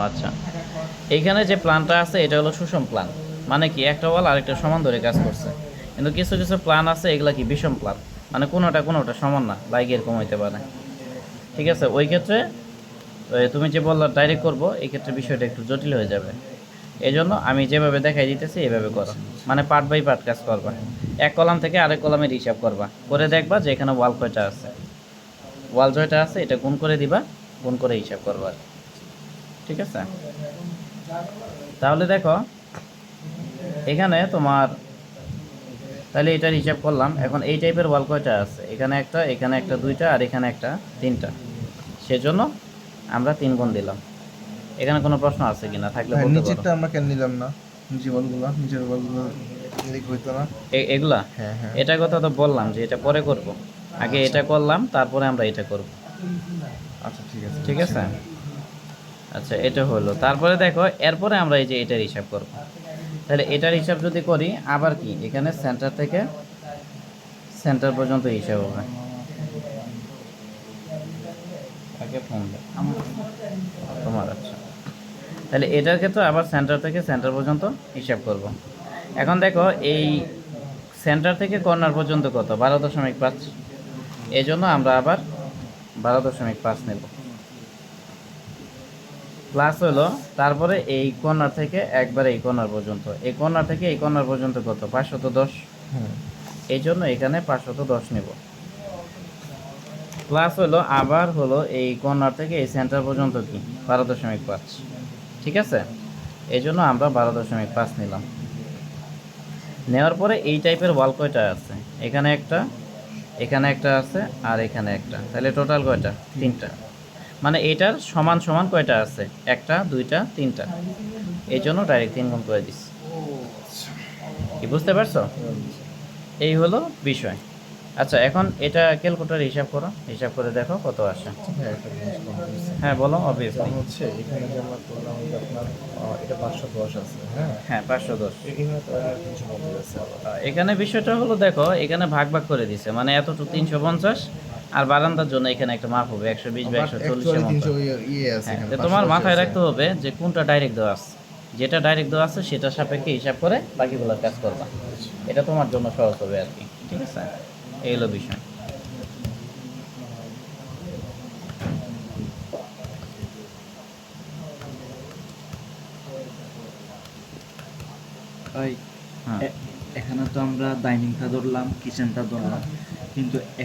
আচ্ছা, এইখানে যে প্ল্যানটা আছে এটা হলো সুষম প্ল্যান, মানে কি একটা ওয়াল আরেকটা সমান ধরে কাজ করছে। কিন্তু কিছু কিছু প্ল্যান আছে এগুলা কি বিষম প্ল্যান, মানে কোনোটা সমান না, বাইক এরকম হইতে পারে। ঠিক আছে, ওই ক্ষেত্রে তুমি যে বললা ডাইরেক্ট করব, এই ক্ষেত্রে বিষয়টা একটু জটিল হয়ে যাবে। এই জন্য আমি যেভাবে দেখাই দিতেছি এইভাবে করো, আচ্ছা আচ্ছা মানে পার্ট বাই পার্ট কাজ করবা। এক কলাম থেকে আরেক কলামের হিসাব করবা, করে দেখবা যে এখানে ওয়াল কয়টা আছে, ওয়াল জয়টা আছে এটা গুণ করে দিবা, গুণ করে হিসাব করবা আর কি। ঠিক আছে, তাহলে দেখো এখানে তোমার, তাহলে এটার হিসাব করলাম। এখন এই টাইপের ওয়াল কয়টা আছে, এখানে একটা দুইটা আর এখানে একটা তিনটা, সেজন্য আমরা 3 গুণ দিলাম। এখানে কোনো প্রশ্ন আছে কিনা, থাকলে ভাই বলতে পারো। নিচেরটা আমরা কেন নিলাম না? নিচের বলগুলো এদিক হইতো না? এগুলা, হ্যাঁ হ্যাঁ। এটা কথা তো বললাম যে এটা পরে করব, আগে আচ্ছা এটা করলাম তারপরে আমরা এটা করব। আচ্ছা, ঠিক আছে, ঠিক বুঝছি আছে, ভাই। আচ্ছা এটা হলো। তারপরে দেখো এরপরে আমরা এই যে এটার হিসাব করব। তাহলে এটার হিসাব যদি করি, আবার কি এখানে সেন্টার থেকে সেন্টার পর্যন্ত হিসাব হবে। আগে ফোন দাও তোমার, আচ্ছা। তাহলে এটার ক্ষেত্রে আবার সেন্টার থেকে সেন্টার পর্যন্ত হিসাব করব। এখন দেখো এই সেন্টার থেকে কর্নার পর্যন্ত কত, 12.5। এই জন্য আমরা আবার 12.5 নেব, প্লাস হলো তারপরে এই কর্নার থেকে একবারে এই কর্নার পর্যন্ত, এই কর্নার থেকে এই কর্নার পর্যন্ত কত, 510। হুম। এই জন্য এখানে 510 নেব, প্লাস হলো আবার হলো এই কর্নার থেকে এই সেন্টার পর্যন্ত কি 12.5। ঠিক আছে, এই জন্য আমরা 12.5 নিলাম। নেওয়ার পরে এই টাইপের ওয়াল কয়টা আছে, এখানে একটা আছে আর এখানে একটা, তাহলে টোটাল কয়টা, তিনটা। মানে এটার সমান সমান কয়টা আছে, একটা দুইটা তিনটা, এই জন্য ডাইরেক্ট 3 গুণ করে দিচ্ছি। কি বুঝতে পারছো, এই হলো বিষয়। আচ্ছা, এখন এটা ক্যালকুলেটর হিসাব করো, হিসাব করে দেখো কত আসে। হ্যাঁ, একটা জিনিস কনফিউজ। হ্যাঁ বলো, যেমন অবভিয়াসলি। হচ্ছে এখানে যে আমরা করলাম যে আপনার এটা 510 আছে, হ্যাঁ। হ্যাঁ 510। এখানে তো 350 আছে আবার। এখানে বিষয়টা হলো দেখো, এখানে ভাগ ভাগ করে দিছে, মানে এতটুকু 350, আর বারান্দার জন্য এখানে একটা মাপ হবে 120 বা বাট 140-এর অ্যাকচুয়ালি মতো। 300 ইয়ে আছে, হ্যাঁ, এখানে তো তোমার 510 মাথায় আছে। রাখতে হবে যে কোনটা ডাইরেক্ট দেওয়া আছে, যেটা ডাইরেক্ট দেওয়া আছে সেটার সাপেক্ষে হিসাব করে বাকিগুলোর কাজ করবা, এটা তোমার জন্য সহজ হবে আর কি। ঠিক আছে, এই হলো বিষয়। ভাই হ্যাঁ এখানে তো আমরা ডাইনিংটা ধরলাম, কিচেনটা ধরলাম, কিন্তু